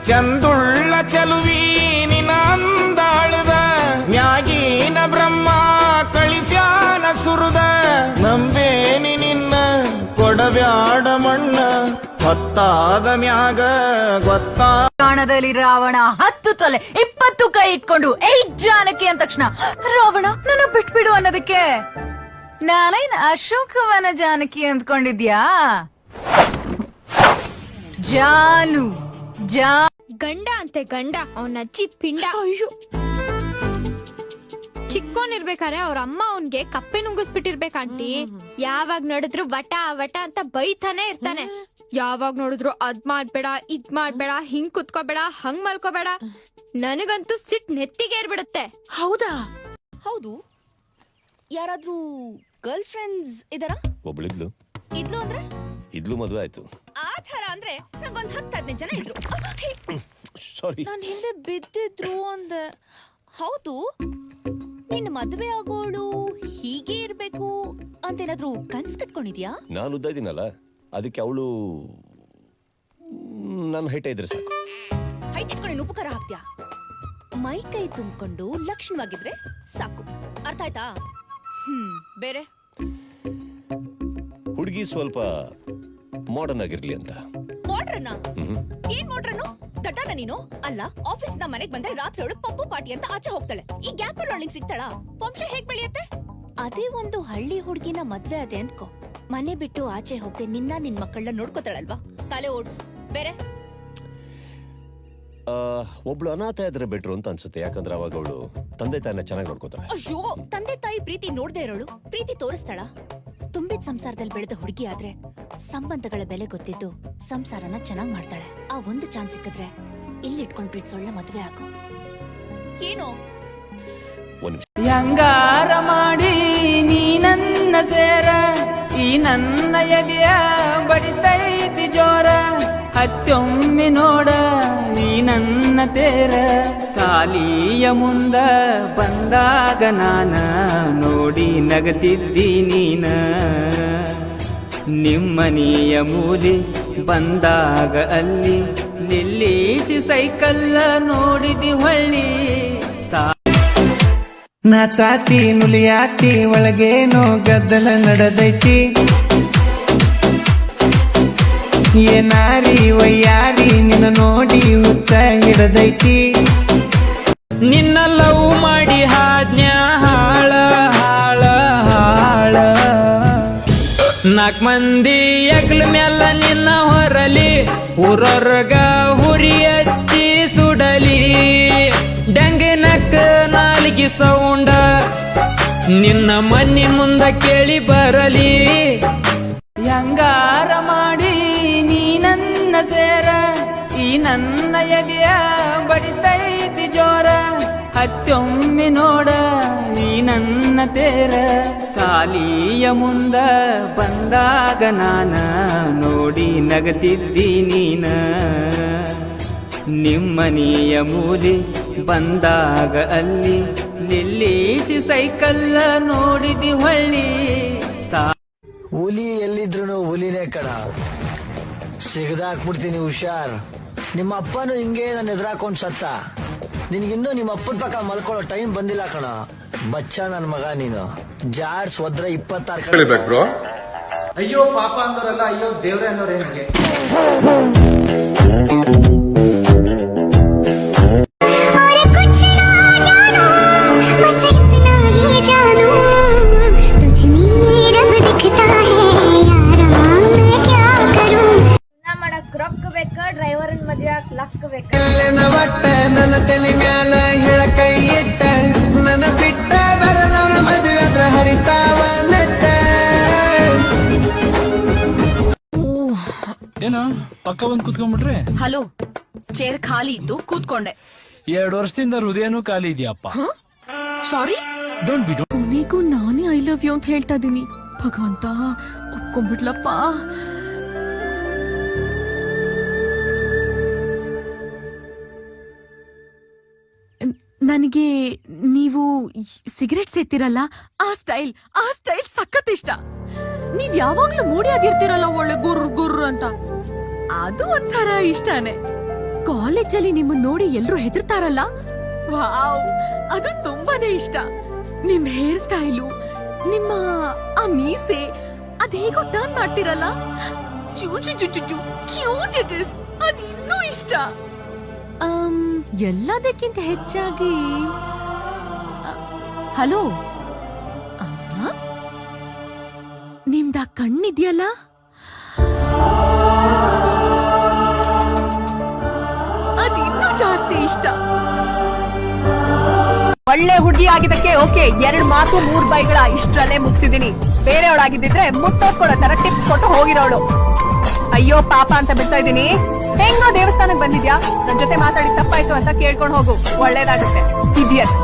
ಚಂದುಳ್ಳ ಚಲುವಿ ನಿನ ಅಂದಾಳದ ಮ್ಯಾಗಿನ ಬ್ರಹ್ಮ ಕಳಿಸ್ಯಾನ ಸುರದ ನಂಬೇನಿ ನಿನ್ನ ಕೊಡಬ್ಯಾಡ ಮಣ್ಣ ಹೊತ್ತಾದ ಮ್ಯಾಗ ಗೊತ್ತಾ ಕಾಣದಲ್ಲಿ ರಾವಣ 10 ತಲೆ 20 ಕೈ ಇಟ್ಕೊಂಡು 8 ಜಾನಕಿ ಅಂದ ತಕ್ಷಣ ರಾವಣ ನನ್ನ ಬಿಟ್ಬಿಡು ಅನ್ನೋದಕ್ಕೆ ನಾನೇನ್ ಅಶೋಕವನ ಜಾನಕಿ ಅಂದ್ಕೊಂಡಿದ್ಯಾ? ಜಾನು ಗಂಡ ಅಂತೆ ಗಂಡ ಅವನ ಅಜ್ಜಿ ಪಿಂಡ. ಅಯ್ಯೋ ಚಿಕ್ಕೋನಿರ್ಬೇಕಾರೆ ಅವ್ರ ಅಮ್ಮ ಅವನ್ಗೆ ಕಪ್ಪೆ ನುಂಗಿಸ್ಬಿಟ್ಟಿರ್ಬೇಕ ಆಂಟಿ. ಯಾವಾಗ ನೋಡಿದ್ರು ವಟ ವಟ ಅಂತ ಬೈತಾನೆ ಇರ್ತಾನೆ. ಯಾವಾಗ ನೋಡಿದ್ರು ಅದ್ ಮಾಡ್ಬೇಡ ಇದ್ ಮಾಡ್ಬೇಡ ಹಿಂಗ್ ಕುತ್ಕೋಬೇಡ ಹಂಗ್ ಮಲ್ಕೋಬೇಡ. ನನಗಂತೂ ಸಿಟ್ ನೆತ್ತಿಗೆ ಏರ್ಬಿಡುತ್ತೆ. ಹೌದಾ? ಹೌದು. ಯಾರಾದ್ರೂ ಗರ್ಲ್ ಫ್ರೆಂಡ್ಸ್ ಇದಾರಾ? ಒಬ್ಳಿದ್ಲು. ಇದ್ಲು ಅಂದ್ರೆ? ಇದ್ಲು ಮದುವೆ ಆಯ್ತು. ಆ ಥರ ಅಂದ್ರೆ ನಂಗೊಂದ್ 10-15 ಜನ ಇದ್ರು. ಸಾರಿ, ನಾನ್ ಹಿಂದೆ ಬಿದ್ದಿದ್ರು ಅಂದೆ. ಹೌದು, ನಿನ್ನ ಮದುವೆ ಆಗೋಳು ಹೀಗೆ ಇರ್ಬೇಕು ಅಂತೇನಾದ್ರೂ ಕನ್ಸ್ ಕಟ್ಕೊಂಡಿದ್ಯಾ? ನಾನು ಉದ್ದ ಇದೀನಲ್ಲ, ಅದಕ್ಕೆ ಅವಳು ನನ್ನ ಹೈಟ್ ಇದ್ರೆ ಸಾಕು. ಹೈಟ್ ಇಟ್ಕೊಂಡು ಉಪಕಾರ ಹಾಕ್ತ್ಯಾ? ಮೈ ಕೈ ತುಂಬಿಕೊಂಡು ಲಕ್ಷಣವಾಗಿದ್ರೆ ಸಾಕು. ಅರ್ಥ ಆಯ್ತಾ? ಬೇರೆ ಹುಡುಗಿ ಸ್ವಲ್ಪ ಮಾಡರ್ನ್ ಆಗಿರ್ಲಿ ಅಂತ. ಮಾಡ್ರನ್ನ? ಏನ್ ಮಾಡ್ರನ್ನು? ದಡ್ಡನ ನೀನು? ಅಲ್ಲ, ಆಫೀಸ್ ನ ಮನೆಗ್ ಬಂದ್ರೆ ರಾತ್ರಿ ಅವಳು ಪಪ್ಪು ಪಾರ್ಟಿ ಅಂತ ಆಚೆ ಹೋಗ್ತಾಳೆ. ಈ ಗ್ಯಾಪ್ ಅಲ್ಲಿ ಅವಳಿಗೆ ಸಿಗ್ತಾಳ? ವಂಶ ಹೇಗ್ ಬೆಳೆಯುತ್ತೆ? ಅದೇ ಒಂದು ಹಳ್ಳಿ ಹುಡುಗಿನ ಮದ್ವೆ ಅದೇ ಅಂದ್ಕೋ, ಮನೆ ಬಿಟ್ಟು ಆಚೆ ಹೋಗ್ದೆ ನಿನ್ ಮಕ್ಕಳನ್ನ ನೋಡ್ಕೋತಾಳಲ್ವಾ? ತಲೆ ಓಡ್ಸು. ಬೇರೆ ಒಬ್ಳು ಅನಾಥ ಇದ್ರೆ ಬೆಟ್ರು ಅಂತ ಅನ್ಸುತ್ತೆ. ಯಾಕಂದ್ರೆ ಅವಾಗ ಅವಳು ತಂದೆ ತಾಯಿನ ಚೆನ್ನಾಗಿ ನೋಡ್ಕೋತಾಳೆ. ಅಯ್ಯೋ, ತಂದೆ ತಾಯಿ ಪ್ರೀತಿ ನೋಡ್ದೆ ಇರೋಳು ಪ್ರೀತಿ ತೋರಿಸ್ತಾಳ? ತುಂಬಿದ ಸಂಸಾರದಲ್ಲಿ ಬೆಳೆದ ಹುಡುಗಿ ಆದ್ರೆ ಸಂಬಂಧಗಳ ಬೆಲೆ ಗೊತ್ತಿದ್ದು ಸಂಸಾರನ ಚೆನ್ನಾಗ್ ಮಾಡ್ತಾಳೆ. ಆ ಒಂದು ಚಾನ್ಸ್ ಸಿಕ್ಕಿದ್ರೆ ಇಲ್ಲಿಟ್ಕೊಂಡ್ ಪ್ರೀತಿಸೋಳ್ಳ ಮದ್ವೆ ಆಗು. ಏನೋ ಹೆಂಗಾರ ಮಾಡಿ ನೀ ನನ್ನ ಸೇರ, ಈ ನನ್ನ ಎದೆಯ ಬಡಿತೈತಿ ಜೋರ, ಹತ್ತೊಮ್ಮೆ ನೋಡ ನೀ ನನ್ನ ತೇರ. ಸಾಲಿಯ ಮುಂದ ಬಂದಾಗ ನಾನ ನೋಡಿ ನಗತಿದ್ದಿ ನೀನ, ನಿಮ್ಮನೆಯ ಮೂಲೆ ಬಂದಾಗ ಅಲ್ಲಿ ನಿಲ್ಲಿಸಿ ಸೈಕಲ್ಲ ನೋಡಿದಿ ಹೊಳ್ಳಿ. ನಾಚಾತಿ ನುಲಿಯಾತಿ ಒಳಗೇನೋ ಗದ್ದಲ ನಡೆದೈತಿ, ಏನಾರಿ ವಯ್ಯಾರಿ ನಿನ್ನ ನೋಡಿ ಹುಚ್ಚ ಹಿಡದೈತಿ. ನಿನ್ನ ಲವ್ ಮಾಡಿ ಹಾದ್ನ್ಯ ಹಾಳ ಹಾಳ ಹಾಳ, 4 ಮಂದಿ ಎಗ್ಲ ಮ್ಯಾಲ ನಿನ್ನ ಹೊರಲಿ, ಊರೊರ್ಗ ಹುರಿ ಹಚ್ಚಿ ಸುಡಲಿ. ಡಂಗಿನಕ್ಕ ನಾಲಿಗೆ ಸೌಂಡ ನಿನ್ನ ಮನಿ ಮುಂದ ಕೇಳಿ ಬರಲಿ. ಹೆಂಗಾರ ಮಾಡಿ ನೀ ನನ್ನ ಸೇರ, ಈ ನನ್ನ ಎದೆಯ ಬಡಿತೈತಿ ಜೋರ, ಹತ್ತೊಮ್ಮೆ ನೋಡ ನೀ ನನ್ನ ತೇರ. ಸಾಲಿಯ ಮುಂದ ಬಂದಾಗ ನಾನ ನೋಡಿ ನಗತಿದ್ದಿ ನೀನ, ನಿಮ್ಮನೆಯ ಮೂಲೆ ಬಂದಾಗ ಅಲ್ಲಿ ನಿಲ್ಲಿಸಿ ಸೈಕಲ್ಲ ನೋಡಿದಿ ಹೊಳ್ಳಿ. ಹುಲಿ ಎಲ್ಲಿದ್ರು ಹುಲಿನೇ ಕಣ, ಸಿಗದಾಕ್ಬಿಡ್ತೀನಿ ಹುಷಾರ್. ನಿಮ್ಮ ಅಪ್ಪನು ಹಿಂಗೆ ನನ್ನ ಎದುರಾಕೊಂಡ್ ಸತ್ತ. ನಿನ್ಗಿನ್ನೂ ನಿಮ್ಮ ಅಪ್ಪನ ಪಕ್ಕ ಮಲ್ಕೊಳ್ಳೋ ಟೈಮ್ ಬಂದಿಲ್ಲ ಕಣ. ಬಚ್ಚ ನನ್ ಮಗ ನೀನು. ಜಾಡ್ಸ್ ಹೋದ್ರೆ 26 ಅಯ್ಯೋ ಪಾಪ ಅಂದವರಲ್ಲ, ಅಯ್ಯೋ ದೇವ್ರೆ ಅನ್ನೋರೇ ನನಗೆ. ರೊಕ್ಕ ಬೇಕ, ಡ್ರೈವರ್ ಮದ್ವೆ ಲಕ್ ಬೇಕ. ಒಟ್ಟ ನನ್ನ ತಲೆ ಮ್ಯಾಲ ಹೇಳ ಕೈ ಇಟ್ಟ, ನನ್ನ ಬಿಟ್ಟ ಬರದವನ ಮದುವೆ ಹತ್ರ ಹರಿತಾವ ನೆಟ್ಟ. ಏನು ಪಕ್ಕ ಬಂದ್ ಕೂತ್ಕೊಂಡ್ಬಿಟ್ರೆ? ಹಲೋ, ಚೇರ್ ಖಾಲಿ ಇತ್ತು ಕೂತ್ಕೊಂಡೆ. 2 ವರ್ಷದಿಂದ ಹೃದಯನೂ ಖಾಲಿ ಇದೆಯಪ್ಪ. ಸಾರಿ, ಡೋಂಟ್ ಬಿ. ಕೊನೆಗೂ ನಾನೇ ಐ ಲವ್ ಯು ಅಂತ ಹೇಳ್ತಾ ಇದೀನಿ. ಭಗವಂತ ಒಪ್ಕೊಂಡ್ಬಿಡ್ಲಪ್ಪ. ನನಗೆ ನೀವು ಸಿಗರೆಟ್ ಸೇರ್ತಿರಲ್ಲ, ಆ ಸ್ಟೈಲ್ ಸಖತ್ ಇಷ್ಟ. ನೀವ್ ಯಾವಾಗ್ಲೂ ಮೂಡಿ ಆಗಿರ್ತಿರಲ್ಲ, ಒಳ್ಳೆ ಗುರ್ರು ಗುರ್ರು ಅಂತ, ಅದು ಒಂಥರ ಇಷ್ಟನೇ. ಕಾಲೇಜಲ್ಲಿ ನಿಮ್ಮನ್ನ ನೋಡಿ ಎಲ್ರು ಹೆದರ್ತಾರಲ್ಲ, ವಾವ್, ಅದು ತುಂಬಾನೇ ಇಷ್ಟ. ನಿಮ್ ಹೇರ್ ಸ್ಟೈಲು, ನಿಮ್ಮ ಆ ಮೀಸೆ, ಅದೇಗೋ ಟರ್ನ್ ಮಾಡ್ತಿರಲ್ಲ, ಕ್ಯೂಟ್ ಇಟ್ ಇಸ್, ಅದು ಇನ್ನೂ ಇಷ್ಟ. ಎಲ್ಲದಕ್ಕಿಂತ ಹೆಚ್ಚಾಗಿ ಹಲೋ, ನಿಮ್ದ ಕಣ್ಣಿದ್ಯಲ್ಲ, ಅದಿನ್ನೂ ಜಾಸ್ತಿ ಇಷ್ಟ. ಒಳ್ಳೆ ಹುಡುಗಿ ಆಗಿದ್ದಕ್ಕೆ ಓಕೆ, 2 ಮಾತು 3 ಬೈಗಳ ಇಷ್ಟರಲ್ಲೇ ಮುಗಿಸಿದೀನಿ. ಬೇರೆಯವಳಾಗಿದ್ದಿದ್ರೆ ಮುಟ್ಟೋದ್ಕೊಡೋ ತರ ಟಿಪ್ಸ್ ಕೊಟ್ಟು ಹೋಗಿರೋಳು. ಅಯ್ಯೋ ಪಾಪ ಅಂತ ಬಿಡ್ತಾ ಇದೀನಿ. ಹೆಂಗೋ ದೇವಸ್ಥಾನಕ್ಕೆ ಬಂದಿದ್ಯಾ, ನನ್ ಜೊತೆ ಮಾತಾಡಿ ತಪ್ಪಾಯ್ತು ಅಂತ ಕೇಳ್ಕೊಂಡು ಹೋಗು, ಒಳ್ಳೇದಾಗುತ್ತೆ. ಇಡಿಯಟ್.